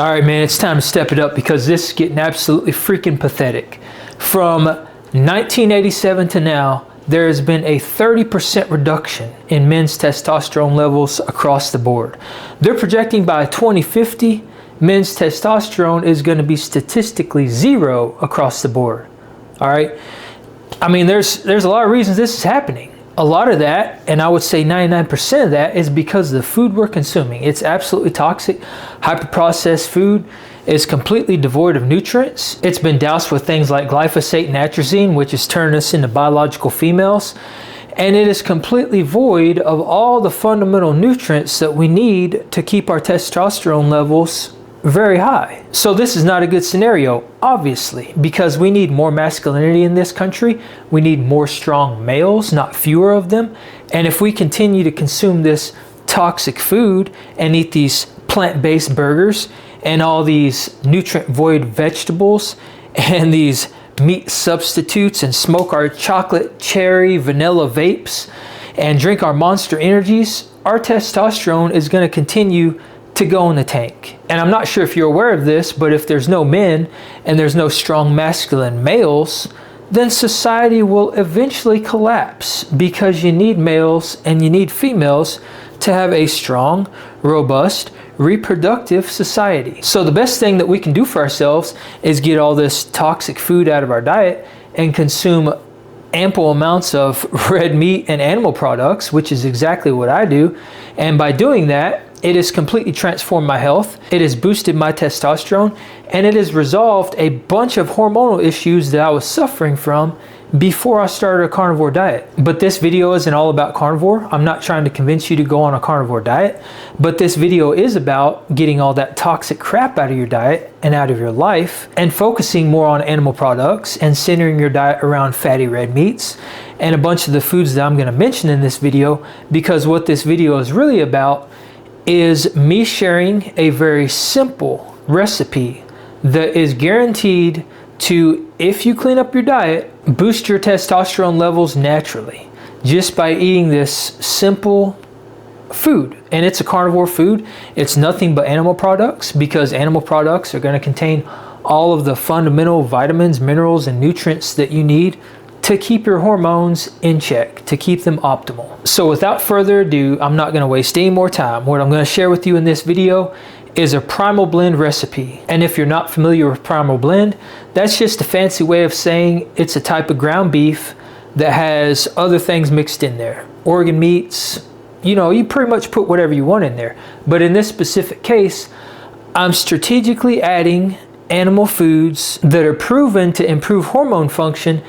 All right, man, it's time to step it up because this is getting absolutely freaking pathetic. From 1987 to now, there has been a 30% reduction in men's testosterone levels across the board. They're projecting by 2050, men's testosterone is going to be statistically zero across the board. All right. I mean, there's a lot of reasons this is happening. A lot of that, and I would say 99% of that, is because of the food we're consuming. It's absolutely toxic. Hyper-processed food is completely devoid of nutrients. It's been doused with things like glyphosate and atrazine, which is turning us into biological females. And it is completely void of all the fundamental nutrients that we need to keep our testosterone levels very high. So this is not a good scenario, obviously, because we need more masculinity in this country. We need more strong males, not fewer of them. And if we continue to consume this toxic food and eat these plant-based burgers and all these nutrient-void vegetables and these meat substitutes and smoke our chocolate, cherry, vanilla vapes and drink our Monster Energies, our testosterone is going to continue to go in the tank. And I'm not sure if you're aware of this, but if there's no men and there's no strong masculine males, then society will eventually collapse because you need males and you need females to have a strong, robust, reproductive society. So the best thing that we can do for ourselves is get all this toxic food out of our diet and consume ample amounts of red meat and animal products, which is exactly what I do. And by doing that, it has completely transformed my health. It has boosted my testosterone, and it has resolved a bunch of hormonal issues that I was suffering from before I started a carnivore diet. But this video isn't all about carnivore. I'm not trying to convince you to go on a carnivore diet, but this video is about getting all that toxic crap out of your diet and out of your life and focusing more on animal products and centering your diet around fatty red meats and a bunch of the foods that I'm going to mention in this video, because what this video is really about is me sharing a very simple recipe that is guaranteed to, if you clean up your diet, boost your testosterone levels naturally just by eating this simple food. And it's a carnivore food. It's nothing but animal products, because animal products are going to contain all of the fundamental vitamins, minerals, and nutrients that you need to keep your hormones in check, to keep them optimal. So without further ado, I'm not going to waste any more time. What I'm going to share with you in this video is a primal blend recipe. And if you're not familiar with primal blend, that's just a fancy way of saying it's a type of ground beef that has other things mixed in there. Organ meats, you know, you pretty much put whatever you want in there. But in this specific case, I'm strategically adding animal foods that are proven to improve hormone function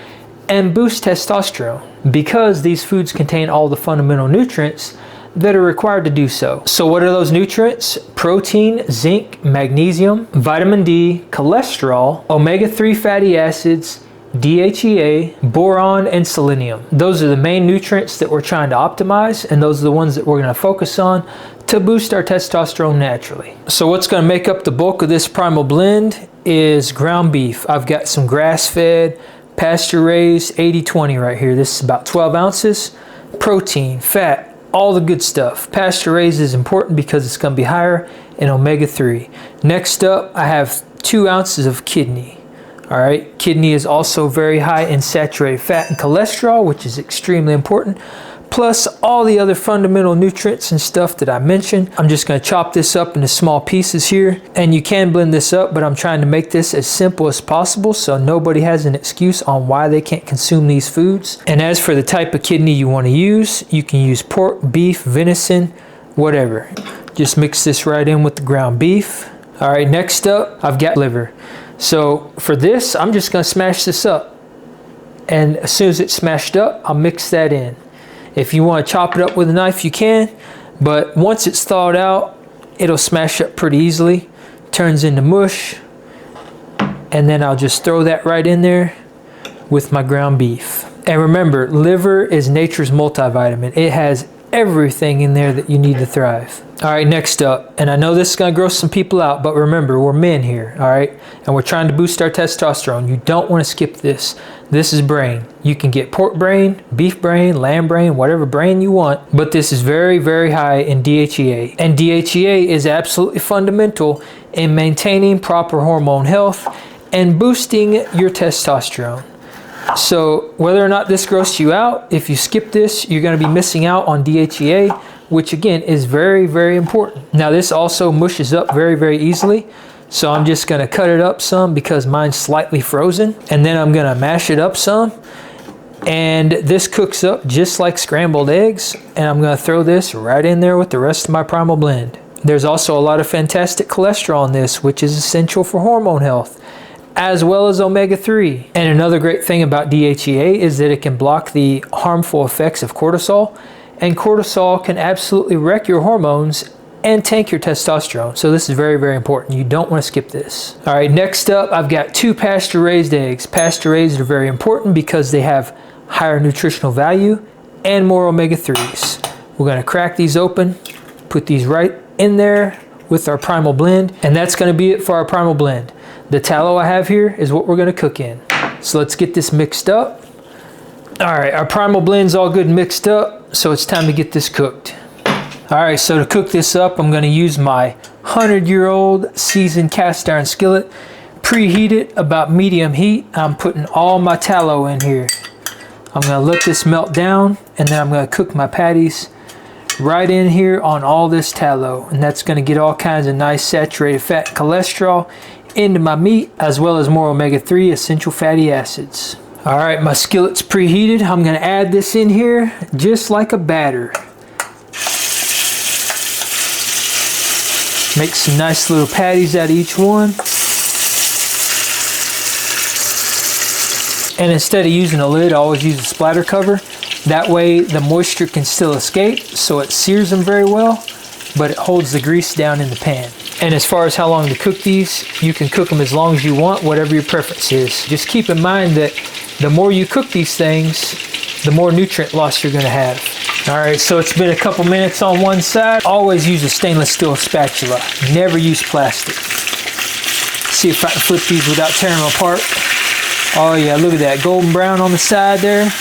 and boost testosterone, because these foods contain all the fundamental nutrients that are required to do so. So what are those nutrients? Protein, zinc, magnesium, vitamin D, cholesterol, omega-3 fatty acids, DHEA, boron, and selenium. Those are the main nutrients that we're trying to optimize, and those are the ones that we're going to focus on to boost our testosterone naturally. So what's going to make up the bulk of this primal blend is ground beef. I've got some grass-fed, pasture-raised 80-20 right here. This is about 12 ounces. Protein, fat, all the good stuff. Pasture-raised is important because it's going to be higher in omega-3. Next up, I have 2 ounces of kidney. All right, kidney is also very high in saturated fat and cholesterol, which is extremely important, plus all the other fundamental nutrients and stuff that I mentioned. I'm just going to chop this up into small pieces here, and you can blend this up, but I'm trying to make this as simple as possible so nobody has an excuse on why they can't consume these foods. And as for the type of kidney you want to use, you can use pork, beef, venison, whatever. Just mix this right in with the ground beef. All right, next up, I've got liver. So for this, I'm just going to smash this up. And as soon as it's smashed up, I'll mix that in. If you want to chop it up with a knife, you can. But once it's thawed out, it'll smash up pretty easily. Turns into mush. And then I'll just throw that right in there with my ground beef. And remember, liver is nature's multivitamin. It has everything in there that you need to thrive. All right, next up, and I know this is gonna gross some people out, but remember, we're men here, all right? And we're trying to boost our testosterone. You don't wanna skip this. This is brain. You can get pork brain, beef brain, lamb brain, whatever brain you want, but this is very, very high in DHEA. And DHEA is absolutely fundamental in maintaining proper hormone health and boosting your testosterone. So whether or not this grosses you out, if you skip this, you're gonna be missing out on DHEA, which again is very, very important. Now this also mushes up very, very easily. So I'm just gonna cut it up some because mine's slightly frozen. And then I'm gonna mash it up some. And this cooks up just like scrambled eggs. And I'm gonna throw this right in there with the rest of my primal blend. There's also a lot of fantastic cholesterol in this, which is essential for hormone health, as well as omega-3. And another great thing about DHEA is that it can block the harmful effects of cortisol. And cortisol can absolutely wreck your hormones and tank your testosterone. So this is very, very important. You don't want to skip this. All right, next up, I've got 2 pasture-raised eggs. Pasture-raised are very important because they have higher nutritional value and more omega-3s. We're gonna crack these open, put these right in there with our primal blend, and that's gonna be it for our primal blend. The tallow I have here is what we're gonna cook in. So let's get this mixed up. All right, our primal blend's all good and mixed up, so it's time to get this cooked. All right, so to cook this up, I'm gonna use my 100-year-old seasoned cast iron skillet, preheat it about medium heat. I'm putting all my tallow in here. I'm gonna let this melt down, and then I'm gonna cook my patties right in here on all this tallow, and that's gonna get all kinds of nice saturated fat and cholesterol into my meat, as well as more omega-3 essential fatty acids. All right, my skillet's preheated. I'm gonna add this in here just like a batter. Make some nice little patties out of each one. And instead of using a lid, I always use a splatter cover. That way the moisture can still escape, so it sears them very well, but it holds the grease down in the pan. And as far as how long to cook these, you can cook them as long as you want, whatever your preference is. Just keep in mind that the more you cook these things, the more nutrient loss you're gonna have. All right, so it's been a couple minutes on one side. Always use a stainless steel spatula. Never use plastic. See if I can flip these without tearing them apart. Oh yeah, look at that, golden brown on the side there.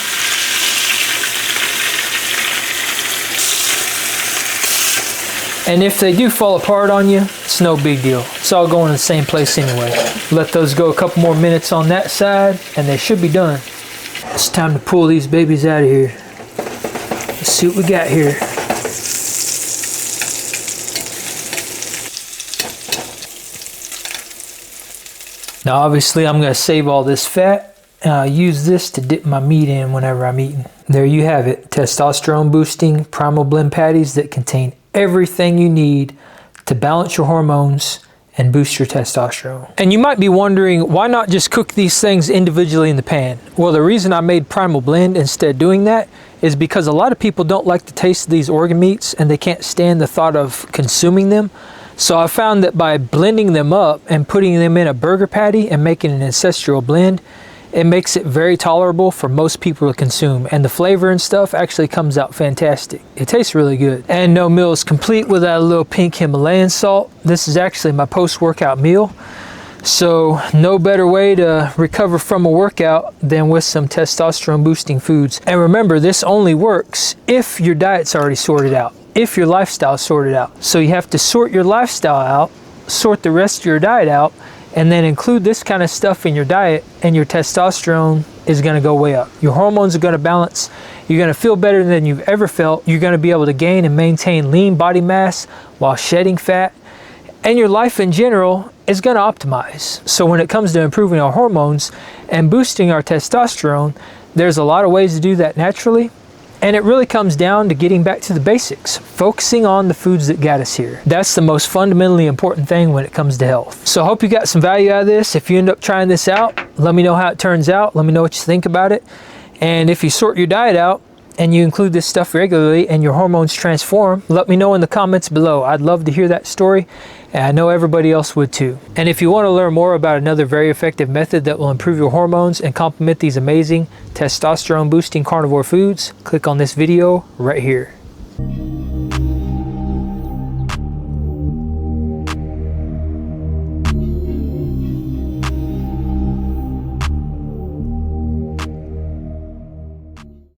And if they do fall apart on you, it's no big deal. It's all going in the same place anyway. Let those go a couple more minutes on that side, and they should be done. It's time to pull these babies out of here. Let's see what we got here. Now obviously I'm going to save all this fat, and I'll use this to dip my meat in whenever I'm eating. There you have it, testosterone boosting primal blend patties that contain everything you need to balance your hormones and boost your testosterone. And you might be wondering, why not just cook these things individually in the pan? Well, the reason I made primal blend instead of doing that is because a lot of people don't like the taste of these organ meats and they can't stand the thought of consuming them. So I found that by blending them up and putting them in a burger patty and making an ancestral blend, it makes it very tolerable for most people to consume, and the flavor and stuff actually comes out fantastic. It tastes really good. And no meal is complete without a little pink Himalayan salt. This is actually my post-workout meal. So no better way to recover from a workout than with some testosterone boosting foods. And remember, this only works if your diet's already sorted out, if your lifestyle's sorted out. So you have to sort your lifestyle out, sort the rest of your diet out, and then include this kind of stuff in your diet, and your testosterone is going to go way up. Your hormones are going to balance. You're going to feel better than you've ever felt. You're going to be able to gain and maintain lean body mass while shedding fat. And your life in general is going to optimize. So when it comes to improving our hormones and boosting our testosterone, there's a lot of ways to do that naturally. And it really comes down to getting back to the basics, focusing on the foods that got us here. That's the most fundamentally important thing when it comes to health. So I hope you got some value out of this. If you end up trying this out, let me know how it turns out. Let me know what you think about it. And if you sort your diet out and you include this stuff regularly and your hormones transform, let me know in the comments below. I'd love to hear that story, and I know everybody else would too. And if you want to learn more about another very effective method that will improve your hormones and complement these amazing testosterone boosting carnivore foods, click on this video right here.